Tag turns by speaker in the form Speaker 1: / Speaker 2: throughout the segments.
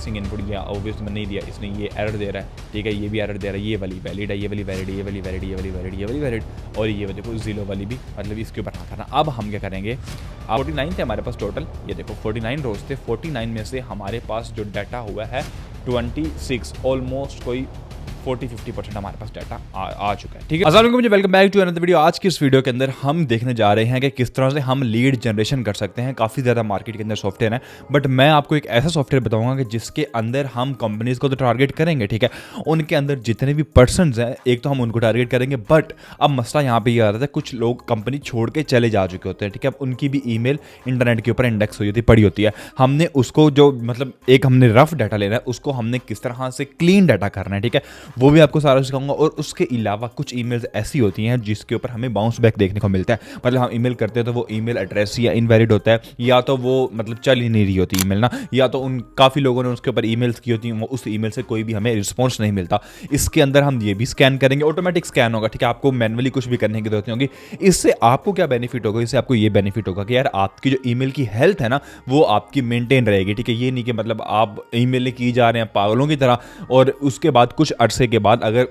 Speaker 1: Missing input दिया, obviously मैंने नहीं दिया, इसने ये एरर दे रहा है, ठीक है, ये भी एरर दे रहा है, ये वाली वैलिड है, ये वाली वैलिड, ये वाली वैलिड, ये वाली वैलिड, ये वाली वैलिड, और ये देखो जीरो वाली भी, मतलब इसके ऊपर ना करना। अब हम क्या करेंगे, 49 थे हमारे पास टोटल, ये देखो 49 रोज थे, 49 में से हमारे पास जो डाटा हुआ है 26, ऑलमोस्ट कोई 40-50% हमारे पास डाटा आ चुका है, ठीक है। अस्सलाम वालेकुम, welcome back to another video. आज की इस वीडियो के अंदर हम देखने जा रहे हैं कि किस तरह से हम लीड जनरेशन कर सकते हैं। काफ़ी ज़्यादा मार्केट के अंदर सॉफ्टवेयर है, बट मैं आपको एक ऐसा सॉफ्टवेयर बताऊंगा कि जिसके अंदर हम कंपनीज को तो टारगेट करेंगे, ठीक है, उनके अंदर जितने भी पर्सनस हैं एक तो हम उनको टारगेट करेंगे, बट अब मसला यहाँ पे ये आ रहा था, कुछ लोग कंपनी छोड़ के चले जा चुके होते हैं, ठीक है, अब उनकी भी ईमेल इंटरनेट के ऊपर इंडेक्स हुई होती पड़ी होती है। हमने उसको जो मतलब एक हमने रफ डाटा लेना है, उसको हमने किस तरह से क्लीन डाटा करना है, ठीक है, वो भी आपको सारा सिखाऊंगा। और उसके अलावा कुछ ईमेल्स ऐसी होती हैं जिसके ऊपर हमें बाउंस बैक देखने को मिलता है, मतलब हम ईमेल करते हैं तो वो ईमेल एड्रेस या इनवैलिड होता है, या तो वो मतलब चल ही नहीं रही होती ईमेल ना, या तो उन काफ़ी लोगों ने उसके ऊपर ईमेल्स की होती हैं, उस ईमेल से कोई भी हमें रिस्पॉन्स नहीं मिलता। इसके अंदर हम ये भी स्कैन करेंगे, ऑटोमेटिक स्कैन होगा, ठीक है, आपको मैनुअली कुछ भी करने की जरूरत नहीं होगी। इससे आपको क्या बेनिफिट होगा, इससे आपको ये बेनिफिट होगा कि यार आपकी जो ईमेल की हेल्थ है ना वो आपकी मेंटेन रहेगी, ठीक है। ये नहीं कि मतलब आप ईमेल की जा रहे हैं पागलों की तरह, और उसके बाद कुछ अरसे के बाद अगर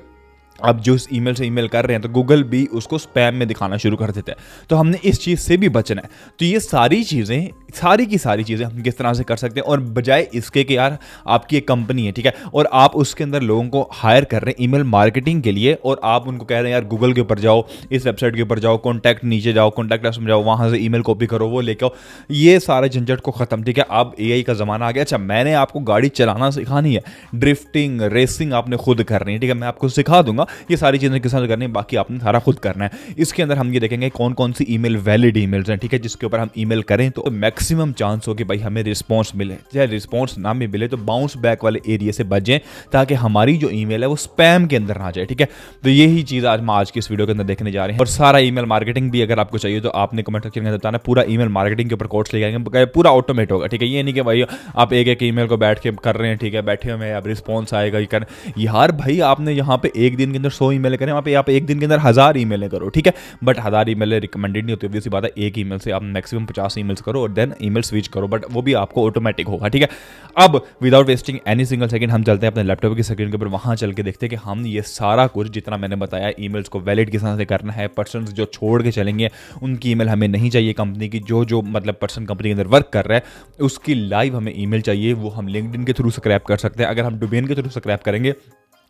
Speaker 1: अब जो इस ईमेल से ईमेल कर रहे हैं तो गूगल भी उसको स्पैम में दिखाना शुरू कर देता है, तो हमने इस चीज़ से भी बचना है। तो ये सारी चीज़ें, सारी की सारी चीज़ें हम किस तरह से कर सकते हैं, और बजाय इसके कि यार आपकी एक कंपनी है, ठीक है, और आप उसके अंदर लोगों को हायर कर रहे हैं ईमेल मार्केटिंग के लिए, और आप उनको कह रहे हैं यार गूगल के ऊपर जाओ, इस वेबसाइट के ऊपर जाओ, कॉन्टैक्ट नीचे जाओ, कॉन्टैक्ट अस में जाओ, वहाँ से ईमेल कॉपी करो, वो लेके आओ, ये सारे झंझट को ख़त्म, ठीक है। अब AI का ज़माना आ गया। अच्छा, मैंने आपको गाड़ी चलाना सिखानी है, ड्रिफ्टिंग रेसिंग आपने खुद करनी है, ठीक है, मैं आपको सिखा दूंगा ये सारी चीज़ें किस तरह करनी है, बाकी आपने सारा खुद करना है। इसके अंदर हम ये देखेंगे कौन कौन सी ईमेल वैलिड ईमेल्स हैं, ठीक है, जिसके ऊपर हम ईमेल करें तो मैक्सिमम चांस हो कि भाई हमें रिस्पॉन्स मिले, चाहे रिस्पॉन्स ना भी मिले तो बाउंस बैक वाले एरिया से बचें, ताकि हमारी जो ईमेल है वो स्पैम के अंदर ना जाए, ठीक है। तो यही चीज़ आज की इस वीडियो के अंदर देखने जा रहे हैं। और सारा ईमेल मार्केटिंग भी अगर आपको चाहिए तो आपने कमेंट सेक्शन में बताना, पूरा ईमेल मार्केटिंग के ऊपर कोर्स ले आएंगे, पूरा ऑटोमेट होगा, ठीक है। ये नहीं कि भाई आप एक एक ईमेल को बैठ के कर रहे हैं, ठीक है, बैठे हुए अब रिस्पॉन्स आएगा ये कर, यार भाई आपने यहाँ पे एक दिन के अंदर 100 ईमेल करें, वहाँ पे आप एक दिन के अंदर 1000 ईमेलें करो, ठीक है, बट 1000 ईमेलें रिकमेंडेड नहीं होती, ऑब्वियसली बात है। एक ईमेल से आप मैक्सिमम 50 ईमेल्स करो और देन ईमेल स्विच करो, बट वो भी आपको ऑटोमेटिक होगा, ठीक है। अब without wasting any single second हम चलते हैं अपने लैपटॉप की स्क्रीन के ऊपर, वहां चल के देखते हैं कि हम ये सारा कुछ जितना मैंने बताया ईमेल्स को वैलिड किस तरह से करना है, पर्सन जो छोड़ के चलेंगे उनकी ईमेल हमें नहीं चाहिए, कंपनी की जो मतलब पर्सन कंपनी के अंदर वर्क कर रहा है उसकी लाइव हमें ईमेल चाहिए, वो हम लिंक्डइन के थ्रू स्क्रैप कर सकते हैं। अगर हम डोमेन के थ्रू स्क्रैप करेंगे,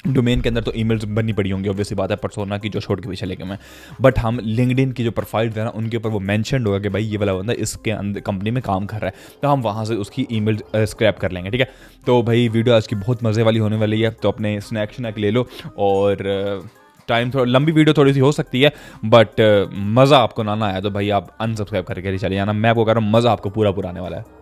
Speaker 1: डोमेन के अंदर तो ईमेल्स बननी पड़ी होंगी, ऑब्वियसली बात है, पर्सोना की जो छोड़ के भी चले गए मैं, बट हम लिंक्डइन की जो प्रोफाइल्स है ना उनके ऊपर वो मेंशन होगा कि भाई ये वाला बंदा इसके अंदर कंपनी में काम कर रहा है, तो हम वहाँ से उसकी ईमेल स्क्रैप कर लेंगे, ठीक है। तो भाई वीडियो आज की बहुत मज़े वाली होने वाली है, तो अपने स्नैक ले लो, और टाइम थोड़ा लंबी वीडियो थोड़ी सी हो सकती है, बट मज़ा आपको ना आया तो भाई आप अनसब्सक्राइब करके चले जाना, मैं आपको कह रहा हूँ मज़ा आपको पूरा आने वाला है।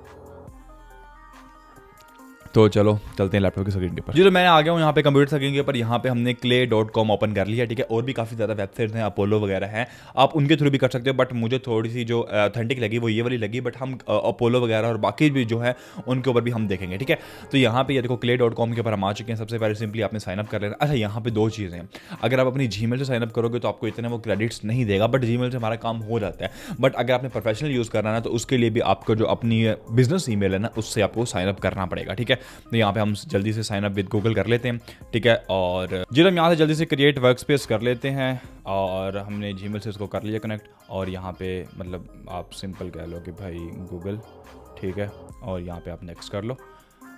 Speaker 1: तो चलो चलते हैं लैपटॉप की स्क्रीन के ऊपर। जी, तो मैं आ गया हूँ यहाँ पे कंप्यूटर स्क्रीन के ऊपर। यहाँ पे हमने clay.com ओपन कर लिया, ठीक है, और भी काफ़ी ज़्यादा वेबसाइट्स हैं, अपोलो वगैरह हैं, आप उनके थ्रू भी कर सकते हो, बट मुझे थोड़ी सी जो ऑथेंटिक लगी वो ये वाली लगी, बट हम अपोलो वगैरह और बाकी भी जो है उनके ऊपर भी हम देखेंगे, ठीक है। तो यहाँ पे ये देखो clay.com के ऊपर हम आ चुके हैं। सबसे पहले सिंपली आपने साइनअप कर लेना। अच्छा, यहाँ पे दो चीज़ें हैं, अगर आप अपनी Gmail से साइनअप करोगे तो आपको इतने वो क्रेडिट्स नहीं देगा, बट Gmail से हमारा काम हो जाता है। बट अगर आपने प्रोफेशनल यूज़ करना है ना तो उसके लिए भी आपको जो अपनी बिजनेस ईमेल है ना उससे आपको साइनअप करना पड़ेगा, ठीक है। तो यहाँ पे हम जल्दी से साइन अप विद गूगल कर लेते हैं, ठीक है, और जिस हम यहाँ से जल्दी से क्रिएट वर्कस्पेस कर लेते हैं, और हमने जीमेल से इसको कर लिया कनेक्ट, और यहाँ पे मतलब आप सिंपल कह लो कि भाई गूगल, ठीक है, और यहाँ पे आप नेक्स्ट कर लो।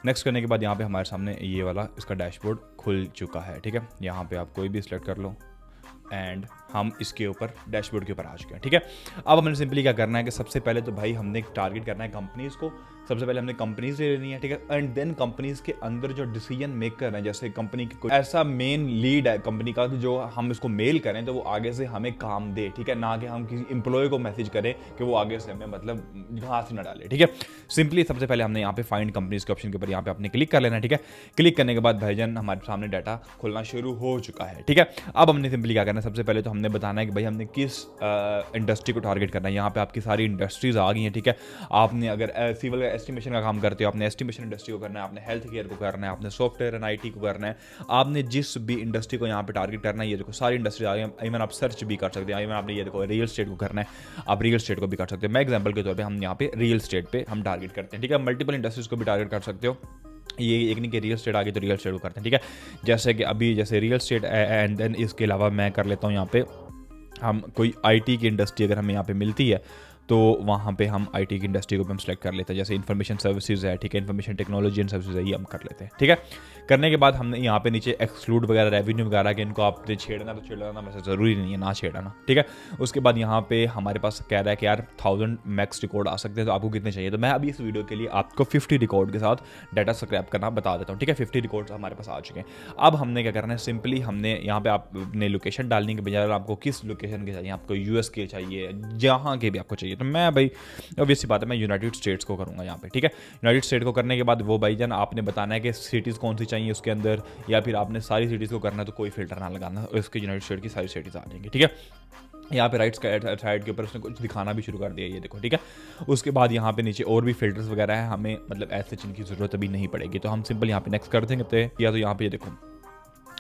Speaker 1: नेक्स्ट करने के बाद यहाँ पे हमारे सामने ये वाला इसका डैशबोर्ड खुल चुका है, ठीक है। यहाँ पे आप कोई भी सिलेक्ट कर लो एंड हम इसके ऊपर डैशबोर्ड के ऊपर आ चुके हैं, ठीक है। अब हमने सिंपली क्या करना है कि सबसे पहले तो भाई हमने टारगेट करना है कंपनीज को, सबसे पहले हमने कंपनीज ले लेनी है, ठीक है, एंड देन कंपनीज के अंदर जो डिसीजन मेकर है, जैसे कंपनी की कोई ऐसा मेन लीड है कंपनी का जो हम इसको मेल करें तो वो आगे से हमें काम दे, ठीक है, ना कि हम किसी एम्प्लॉय को मैसेज करें कि वो आगे से हमें मतलब हाथ ना डाले, ठीक है। सिंपली सबसे पहले हमने यहाँ पे फाइंड कंपनीज के ऑप्शन के ऊपर यहाँ पे आपने क्लिक कर लेना, ठीक है। क्लिक करने के बाद भाईजान हमारे सामने डाटा खुलना शुरू हो चुका है, ठीक है। अब हमने सिंपली क्या करना है, सबसे पहले तो हमने बताना है कि भाई हमने किस इंडस्ट्री को टारगेट करना है। यहाँ पे आपकी सारी इंडस्ट्रीज आ गई हैं, ठीक है। आपने अगर सिविल एस्टिमेशन का काम करते हो, आपने एस्टिमेशन इंडस्ट्री को करना है, आपने हेल्थ केयर को करना है, आपने सॉफ्टवेयर एंड IT को करना है, आपने जिस भी इंडस्ट्री को यहाँ पे टारगेट करना है, ये देखो सारी इंडस्ट्री आ गई। इवन आप सर्च भी कर सकते हैं, इवन आपने ये देखो रियल स्टेट को करना है, आप रियल स्टेट को भी कर सकते हैं। मैं एग्जाम्पल के तौर पर हम यहाँ पे रियल स्टेट पे हम टारगेट करते हैं, ठीक है। मल्टीपल इंडस्ट्रीज को भी टारगेट कर सकते हो, ये एक नहीं कि रियल स्टेट आ गई तो रियल स्टेट को करते हैं, ठीक है। जैसे कि अभी जैसे रियल स्टेट एंड देन इसके अलावा मैं कर लेता हूँ यहाँ पे हम कोई आईटी की इंडस्ट्री अगर हमें यहाँ पे मिलती है तो वहाँ पे हम आईटी की इंडस्ट्री को भी हम सेलेक्ट कर लेते हैं। जैसे इन्फॉर्मेशन सर्विसेज है, ठीक है, इन्फॉर्मेशन टेक्नोलॉजी एंड सर्विसेज है, ये हम कर लेते हैं, ठीक है। करने के बाद हमने यहाँ पे नीचे एक्सक्लूड वगैरह रेवेन्यू वगैरह कि इनको आपने छेड़ना तो छेड़ना, वैसे ज़रूरी नहीं है ना छेड़ना, ठीक है। उसके बाद यहाँ पे हमारे पास कह रहा है कि यार 1000 मैक्स रिकॉर्ड आ सकते हैं, तो आपको कितने चाहिए। तो मैं अभी इस वीडियो के लिए आपको 50 रिकॉर्ड के साथ डाटा स्क्रैप करना बता देता हूँ, ठीक है। 50 रिकॉर्ड्स हमारे पास आ चुके हैं। अब हमने क्या करना है, सिंपली हमने यहाँ पे आपने लोकेशन डालने के बजाय आपको किस लोकेशन के चाहिए, आपको यूएस के चाहिए, जहाँ के भी आपको चाहिए, तो मैं भाई ऑब्वियस सी बात है मैं यूनाइटेड स्टेट्स को करूँगा यहाँ पे, ठीक है। यूनाइटेड स्टेट को करने के बाद वो भाईजान आपने बताना है कि सिटीज़ कौन सी चाहिए उसके अंदर, या फिर आपने सारी सिटीज़ को करना है तो कोई फिल्टर ना लगाना, उसके यूनाइटेड स्टेट की सारी सिटीज़ आ जाएंगी, ठीक है। यहाँ पे राइट साइड के ऊपर उसने कुछ दिखाना भी शुरू कर दिया, ये देखो, ठीक है। उसके बाद यहाँ पे नीचे और भी फिल्टर्स वगैरह है, हमें मतलब ऐसे जिनकी ज़रूरत अभी नहीं पड़ेगी, तो हम सिंपल यहाँ पे नेक्स्ट कर देंगे। या तो यहाँ पे ये देखो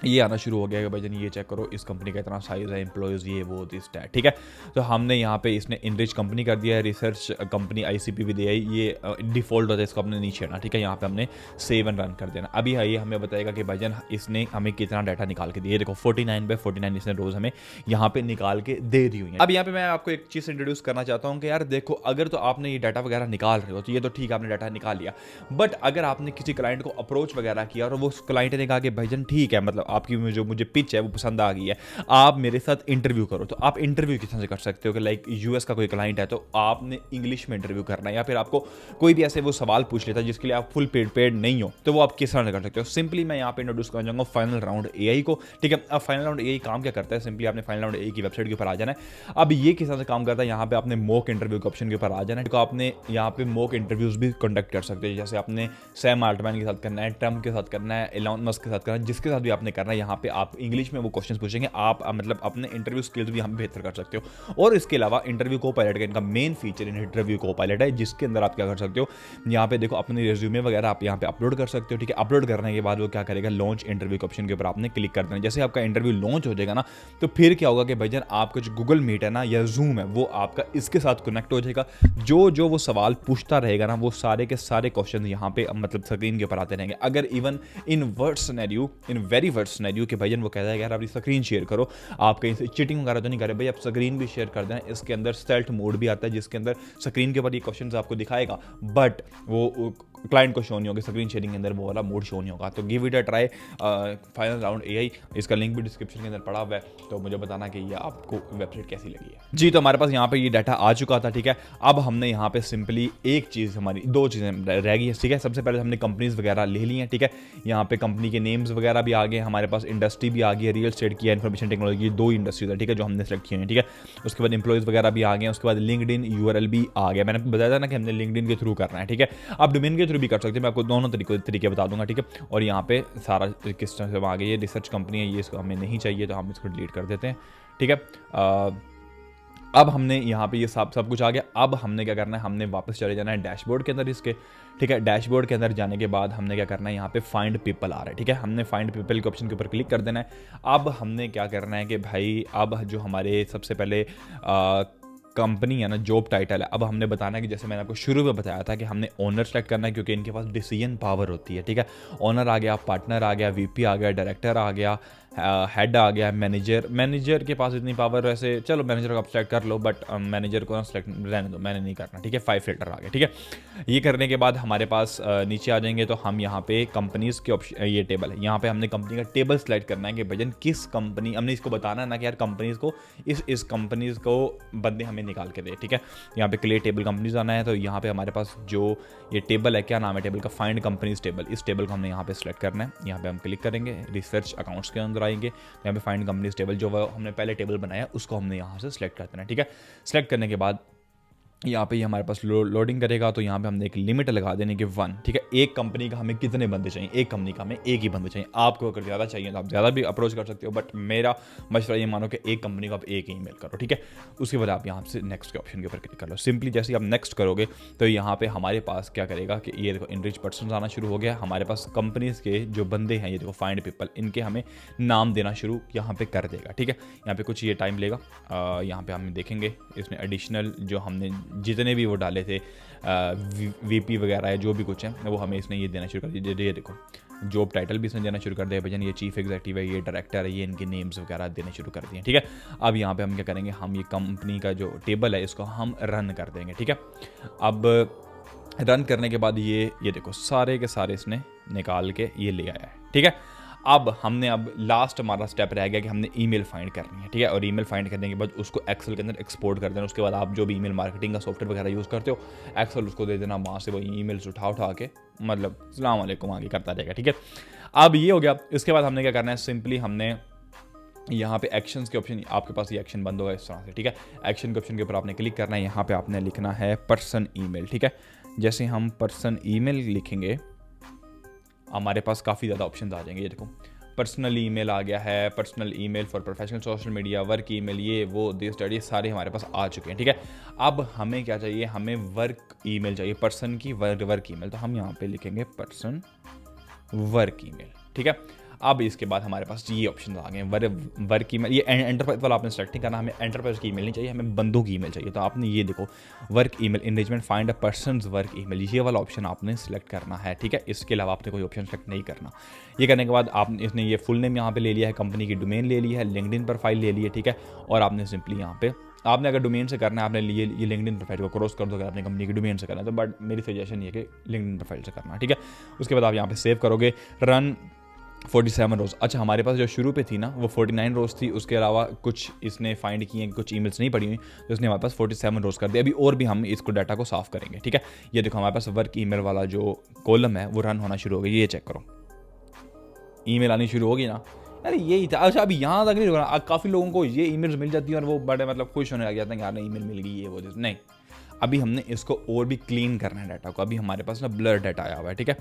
Speaker 1: ये आना शुरू हो गया कि भाई जन ये चेक करो इस कंपनी का इतना साइज़ है, एम्प्लॉयज़ ये वो दिस दैट, ठीक है। तो हमने यहाँ पे इसने इनरिच कंपनी कर दिया है, रिसर्च कंपनी ICP भी दिया है, ये डिफ़ॉल्ट होता है, इसको हमने नहीं छेड़ना, ठीक है। यहाँ पे हमने सेव एंड रन कर देना। अभी है ये हमें बताएगा कि भाई जन इसने हमें कितना डाटा निकाल के दिया, देखो 49/49 इसने रोज़ हमें यहाँ पे निकाल के दे दी हुई है। अब यहाँ पे मैं आपको एक चीज़ इंट्रोड्यूस करना चाहता हूँ कि यार देखो, अगर तो आपने ये डाटा वगैरह निकाल रहे हो तो ये तो ठीक है, आपने डाटा निकाल लिया, बट अगर आपने किसी क्लाइंट को अप्रोच वगैरह किया और वो क्लाइंट ने कहा कि भाईजान ठीक है, मतलब आपकी जो मुझे पिच है वो पसंद आ गई है, आप मेरे साथ इंटरव्यू करो, तो आप इंटरव्यू किस तरह से कर सकते हो कि लाइक यूएस का कोई क्लाइंट है तो आपने इंग्लिश में इंटरव्यू करना है, या फिर आपको कोई भी ऐसे वो सवाल पूछ लेता है जिसके लिए आप फुल पेड नहीं हो, तो वो आप किस तरह से कर सकते हो। सिंपली मैं यहाँ पे इंट्रोड्यूस करना चाहूँगा फाइनल राउंड AI को, ठीक है। अब फाइनल राउंड AI काम क्या करता है, सिंपली आपने फाइनल राउंड AI की वेबसाइट के ऊपर आ जाना है। अब ये किस तरह से काम करता है, यहाँ पे आपने मॉक इंटरव्यू के ऑप्शन के ऊपर आ जाना है, तो आपने यहाँ पे मॉक इंटरव्यूज भी कंडक्ट कर सकते हैं, जैसे आपने सैम आल्टमैन के साथ करना है, ट्रम्प के साथ करना है, एलॉन मस्क के साथ करना है, जिसके साथ भी आपने करना है। यहाँ पे आप इंग्लिश में वो क्वेश्चन पूछेंगे, आप मतलब अपने इंटरव्यू स्किल्स भी हम बेहतर कर सकते हो। और इसके अलावा इंटरव्यू को पायलट का इनका मेन फीचर इंटरव्यू को पायलट है, जिसके अंदर आप क्या कर सकते हो, यहाँ पे देखो अपने रिज्यूमे वगैरह आप यहाँ पे अपलोड कर सकते हो, ठीक है। अपलोड करने के बाद वो क्या करेगा, लॉन्च इंटरव्यू के ऑप्शन के ऊपर आपने क्लिक कर देना। जैसे आपका इंटरव्यू लॉन्च हो जाएगा ना, तो फिर क्या होगा कि भाईजान आपका जो गूगल मीट है ना या जूम है वो आपका इसके साथ कनेक्ट हो जाएगा। जो वो सवाल पूछता रहेगा ना, वो सारे के सारे क्वेश्चन यहाँ पे मतलब स्क्रीन के ऊपर आते रहेंगे। अगर even in very worst scenario कि भाईजान वो कहता है यार अपनी स्क्रीन शेयर करो, आप कहीं से चीटिंग वगैरह तो नहीं कर रहे भाई, आप स्क्रीन भी शेयर कर देना। इसके अंदर स्टेल्थ मोड भी आता है, जिसके अंदर स्क्रीन के ऊपर ये क्वेश्चंस आपको दिखाएगा, बट वो क्लाइंट को शो नहीं होगा, स्क्रीन शेयरिंग के अंदर वो वाला मोड शो नहीं होगा। तो give it a try, final round AI, इसका लिंक भी डिस्क्रिप्शन के अंदर पड़ा हुआ है, तो मुझे बताना कि ये आपको वेबसाइट कैसी लगी है। जी, तो हमारे पास यहाँ पे ये डाटा आ चुका था, ठीक है। अब हमने यहाँ पे सिंपली एक चीज़, हमारी दो चीज़ें रह गई है, ठीक है। सबसे पहले हमने कंपनीज वगैरह ले ली हैं, ठीक है। यहाँ पे कंपनी के नेम्स वगैरह भी आ गए, हमारे पास इंडस्ट्री भी आ गई है, रियल स्टेट की, इन्फॉर्मेशन टेक्नोलॉजी, 2 इंडस्ट्रीज है, ठीक है, जो हमने सेलेक्ट किए हैं, ठीक है। उसके बाद एम्प्लॉयज़ वगैरह भी आ गए, उसके बाद लिंक्डइन URL भी आ गया। मैंने बताया था ना कि हमने लिंक्डइन के थ्रू करना है, ठीक है। आप डोमेन के थ्रू भी कर सकते हैं, मैं आपको दोनों तरीके बता दूंगा, ठीक है। और यहाँ पे सारा किस तरह से आ गई है, रिसर्च कंपनी है, ये इसको हमें नहीं चाहिए तो हम इसको डिलीट कर देते हैं, ठीक है। अब हमने यहाँ पे ये सब कुछ आ गया। अब हमने क्या करना है, हमने वापस चले जाना है डैशबोर्ड के अंदर इसके, ठीक है। डैशबोर्ड के अंदर जाने के बाद हमने क्या करना है, यहाँ पे फाइंड पीपल आ रहा है, ठीक है। हमने फाइंड पीपल के ऑप्शन के ऊपर क्लिक कर देना है। अब हमने क्या करना है कि भाई अब जो हमारे सबसे पहले कंपनी है ना, जॉब टाइटल है, अब हमने बताना है कि जैसे मैंने आपको शुरू में बताया था कि हमने ओनर सेलेक्ट करना है, क्योंकि इनके पास डिसीजन पावर होती है, ठीक है। ओनर आ गया, पार्टनर आ गया, VP आ गया, डायरेक्टर आ गया, हेड आ गया, मैनेजर के पास इतनी पावर, वैसे चलो मैनेजर को आप सेलेक्ट कर लो, बट मैनेजर को ना सेलेक्ट रहने दो, मैंने नहीं करना, ठीक है। 5 फिल्टर आ गए, ठीक है। ये करने के बाद हमारे पास नीचे आ जाएंगे तो हम यहाँ पे कंपनीज के ऑप्शन, ये टेबल है, यहाँ पे हमने कंपनी का टेबल सेलेक्ट करना है कि भजन किस कंपनी, हमने इसको बताना है ना कि यार कंपनीज को इस कंपनीज को बंदे हमें निकाल के दे, ठीक है। यहाँ पे क्लियर टेबल कंपनीज आना है, तो यहाँ पे हमारे पास जो ये टेबल है, क्या नाम है टेबल का, फाइंड कंपनीज टेबल, इस टेबल को हमने यहाँ पे सेलेक्ट करना है। यहाँ पे हम क्लिक करेंगे, रिसर्च अकाउंट्स के अंदर आएंगे, यहाँ पे फाइंड कंपनीज टेबल, जो हमने पहले टेबल बनाया उसको हमने यहाँ से सिलेक्ट कर देना है, ठीक है। सिलेक्ट करने के बाद यहाँ पे हमारे पास लोडिंग करेगा, तो यहाँ पे हमने एक लिमिट लगा देने की 1, ठीक है। एक कंपनी का हमें कितने बंदे चाहिए, एक कंपनी का हमें एक ही बंदे चाहिए। आपको अगर ज़्यादा चाहिए तो आप ज़्यादा भी अप्रोच कर सकते हो, बट मेरा मशवरा ये मानो कि एक कंपनी को आप एक ही ईमेल करो, ठीक है। उसके बाद आप यहाँ से नेक्स्ट के ऑप्शन के ऊपर क्लिक कर लो। सिंपली जैसे आप नेक्स्ट करोगे तो यहाँ पे हमारे पास क्या करेगा कि ये देखो इनरिच पर्सन आना शुरू हो गया। हमारे पास कंपनीज के जो बंदे हैं, ये देखो फाइंड पीपल, इनके हमें नाम देना शुरू यहाँ पे कर देगा, ठीक है। यहाँ पे कुछ ये टाइम लेगा, यहाँ पे हम देखेंगे इसमें एडिशनल जो हमने जितने भी वो डाले थे वीपी वगैरह है जो भी कुछ है वो हमें इसने ये देना शुरू कर दिया। ये देखो जॉब टाइटल भी इसने देना शुरू कर दिया भजन, ये चीफ एग्जीक्यूटिव है, ये डायरेक्टर है, ये इनके नेम्स वगैरह देने शुरू कर दिए। ठीक है, अब यहाँ पे हम क्या करेंगे, हम ये कंपनी का जो टेबल है इसको हम रन कर देंगे। ठीक है, अब रन करने के बाद ये देखो सारे के सारे इसने निकाल के ये ले आया है। ठीक है, अब लास्ट हमारा स्टेप रह गया कि हमने ईमेल फाइंड करनी है। ठीक है, और ईमेल फाइंड करने के बाद उसको एक्सेल के अंदर एक्सपोर्ट कर देना। उसके बाद आप जो भी ईमेल मार्केटिंग का सॉफ्टवेयर वगैरह यूज़ करते हो, एक्सेल उसको दे देना, वहाँ से वो ईमेल्स उठा के मतलब अस्सलाम वालेकुम आगे करता रहेगा। ठीक है, अब ये हो गया। इसके बाद हमने क्या करना है, सिंपली हमने यहाँ पे एक्शंस के ऑप्शन, आपके पास ये एक्शन बंद होगा इस तरह से। ठीक है, एक्शन के ऑप्शन के ऊपर आपने क्लिक करना है, यहाँ पे आपने लिखना है पर्सन ईमेल। ठीक है, जैसे हम पर्सन ईमेल लिखेंगे हमारे पास काफ़ी ज़्यादा ऑप्शन आ जाएंगे। ये देखो पर्सनल ईमेल आ गया है, personal email for professional social media, work email, ये वो दिस स्टडी सारे हमारे पास आ चुके हैं। ठीक है, अब हमें क्या चाहिए, हमें वर्क ईमेल चाहिए, पर्सन की वर्क ईमेल। तो हम यहाँ पे लिखेंगे पर्सन वर्क ईमेल। ठीक है, अब इसके बाद हमारे पास ये ऑप्शन आ गए वर्क ईमेल। ये एंटरप्राइज वाला आपने सेलेक्ट नहीं करना, हमें एंटरप्राइज की ईमेल नहीं चाहिए, हमें बंदों की ईमेल चाहिए। तो आपने ये देखो work email engagement find a person's work email, ये वाला ऑप्शन आपने सिलेक्ट करना है। ठीक है, इसके अलावा आपने कोई ऑप्शन सेलेक्ट नहीं करना। ये करने के बाद आपने इसने ये फुल नेम यहाँ पे ले लिया है, कंपनी की डोमेन ले ली है, लिंक्डइन प्रोफाइल ले ली है। ठीक है, और आपने सिंपली यहाँ पे आपने अगर डोमेन से करना है, आपने ये लिंक्डइन प्रोफाइल को क्रॉस कर दो, अगर आपने कंपनी की डोमेन से करना है तो, बट मेरी सजेशन ये कि लिंक्डइन प्रोफाइल से करना है। ठीक है, उसके बाद आप यहाँ पे सेव करोगे, रन 47 रोज़। अच्छा, हमारे पास जो शुरू पे थी ना वो 49 रोज़ थी, उसके अलावा कुछ इसने फाइंड किए, कुछ ईमेल्स नहीं पड़ी हुई, तो इसने हमारे पास 47 रोज़ कर दिया। अभी और भी हम इसको डाटा को साफ करेंगे। ठीक है, ये देखो हमारे पास वर्क ईमेल वाला जो कॉलम है वो रन होना शुरू हो गया। ये चेक करो, ईमेल आनी शुरू होगी ना, अरे यही था। अच्छा, अभी यहाँ तक नहीं रुकना, काफ़ी लोगों को ये ईमेल्स मिल जाती हैं और वो बड़े मतलब खुश होने लग जाते हैं, यार ईमेल मिल गई ये वो नहीं। अभी हमने इसको और भी क्लीन करना है डाटा को। अभी हमारे पास ना ब्लर डाटा आया हुआ है। ठीक है,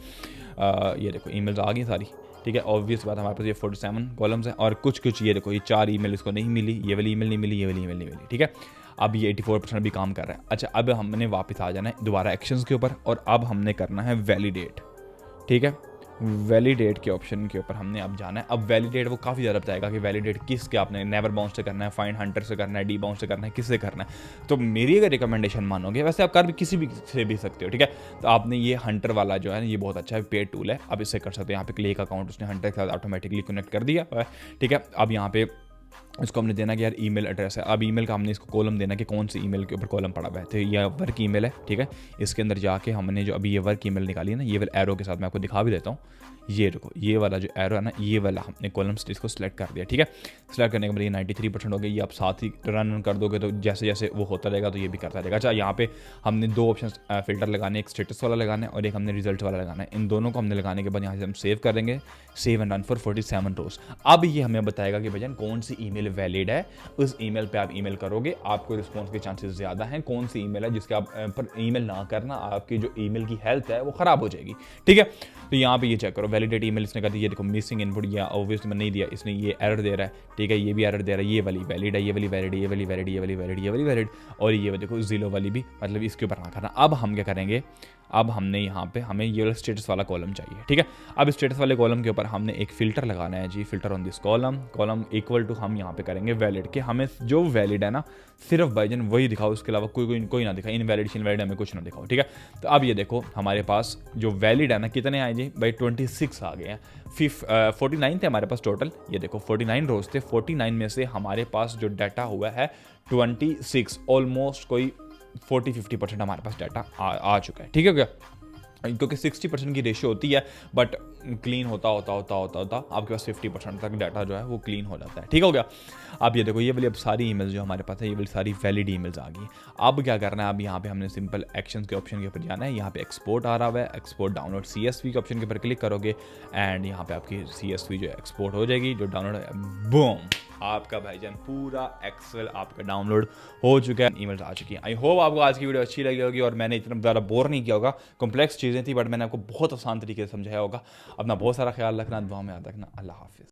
Speaker 1: ये देखो ईमेल्स आ गई सारी। ठीक है, ऑब्वियस बात हमारे पास ये 47 कॉलम्स हैं और कुछ ये देखो ये 4 ईमेल इसको नहीं मिली, ये वाली ईमेल नहीं मिली, ये वाली ईमेल नहीं मिली। ठीक है, अब ये 84% भी काम कर रहा है। अच्छा, अब हमने वापस आ जाना है दोबारा एक्शंस के ऊपर और अब हमने करना है वैलिडेट। ठीक है, वैलिडेट के ऑप्शन के ऊपर हमने अब जाना है। अब वैलिडेट वो काफ़ी ज़्यादा बताएगा कि वैलिडेट किसके आपने नेवर बाउंस से करना है, फाइंड हंटर से करना है, डी बाउंस से करना है, किससे करना है। तो मेरी अगर रिकमेंडेशन मानोगे, वैसे आप कर भी किसी भी से भी सकते हो। ठीक है, तो आपने ये हंटर वाला जो है ये बहुत अच्छा है, पेड टूल है, अब इससे कर सकते हो। यहाँ पे क्लिक अकाउंट उसने हंटर के साथ ऑटोमेटिकली कनेक्ट कर दिया। ठीक है, अब यहाँ पे इसको हमने देना कि यार ईमेल एड्रेस है। अब ईमेल का हमने इसको कॉलम देना कि कौन सी ईमेल के ऊपर कॉलम पड़ा हुआ है। तो ये वर्क ईमेल है। ठीक है, इसके अंदर जाके हमने जो अभी ये वर्क ईमेल निकाली है ना, ये वाला एरो के साथ मैं आपको दिखा भी देता हूँ। ये देखो ये वाला जो एरो है ना, ये वाला हमने कॉलम्स इसको सिलेक्ट कर दिया। ठीक है, सिलेक्ट करने के बाद ये 93% हो गई। ये आप साथ ही रन कर दोगे तो जैसे जैसे वो होता रहेगा तो ये भी करता रहेगा। अच्छा, यहाँ पे हमने 2 ऑप्शन फिल्टर लगाने, एक स्टेटस वाला लगाना है और एक हमने रिजल्ट वाला लगाना है। इन दोनों को हमने लगाने के बाद यहाँ से हम सेव कर देंगे, सेव एंड रन फॉर 47 रोज। अब ये हमें बताएगा कि भजन कौन सी ईमेल वैलिड है, उस ईमेल पे आप ईमेल करोगे, आपको रिस्पॉन्स के चांसेस ज़्यादा हैं। कौन सी ईमेल है जिसके आप पर ईमेल ना करना, आपकी जो ईमेल की हेल्थ है वो ख़राब हो जाएगी। ठीक है, तो यहाँ पे ये चेक करो, वैलिडेट ईमेल इसने कर दी। ये देखो मिसिंग इनपुट, या ऑब्वियसली मैंने नहीं दिया, इसने ये एरर दे रहा है। ठीक है, ये भी एरर दे रहा है, ये वाली वैलिड है, ये वाली वैलिड, ये वाली वैलिड, ये वाली वैलिड, ये वाली वैलिड, और ये देखो जीरो वाली भी, मतलब इसके ऊपर ना करना। अब हम क्या करेंगे, अब हमने यहाँ पे हमें ये स्टेटस वाला कॉलम चाहिए। ठीक है, अब स्टेटस वाले कॉलम के ऊपर हमने एक फिल्टर लगाना है जी, filter on this column equal to हम यहाँ पे करेंगे वैलिड के, हमें जो वैलिड है ना सिर्फ बाइजन वही दिखाओ, उसके अलावा कोई ना दिखाओ, इनवैलिड हमें कुछ ना दिखाओ। ठीक है, तो अब ये देखो हमारे पास जो वैलिड है ना कितने आए जी भाई, 26 आ गए हैं। 49 थे हमारे पास टोटल, ये देखो 49 रोज थे, 49 में से हमारे पास जो डाटा हुआ है 26, ऑलमोस्ट कोई 40-50% हमारे पास डाटा आ चुका है। ठीक है क्या, क्योंकि 60% की रेशियो होती है, बट क्लीन होता आपके पास 50% तक डाटा जो है वो क्लीन हो जाता है। ठीक हो गया, अब ये देखो ये वाली अब सारी ईमेल्स जो हमारे पास है, ये वाली सारी वैलिड ईमेल्स आ गई। अब क्या करना है, अब यहाँ पे हमने सिंपल एक्शंस के ऑप्शन के ऊपर जाना है। यहाँ पे एक्सपोर्ट आ रहा है, एक्सपोर्ट डाउनलोड CSV के ऑप्शन के ऊपर क्लिक करोगे एंड यहाँ पे आपकी CSV जो एक्सपोर्ट हो जाएगी, जो डाउनलोड है, बूम, आपका भाईजान पूरा एक्सेल आपका डाउनलोड हो चुका है, ईमेल्स आ चुकी हैं। आई होप आपको आज की वीडियो अच्छी लगी होगी और मैंने इतना ज़्यादा बोर नहीं किया होगा, कॉम्प्लेक्स चीज़ें थी बट मैंने आपको बहुत आसान तरीके से समझाया होगा। अपना बहुत सारा ख्याल रखना, दुआ में याद रखना। अल्लाह हाफिज़।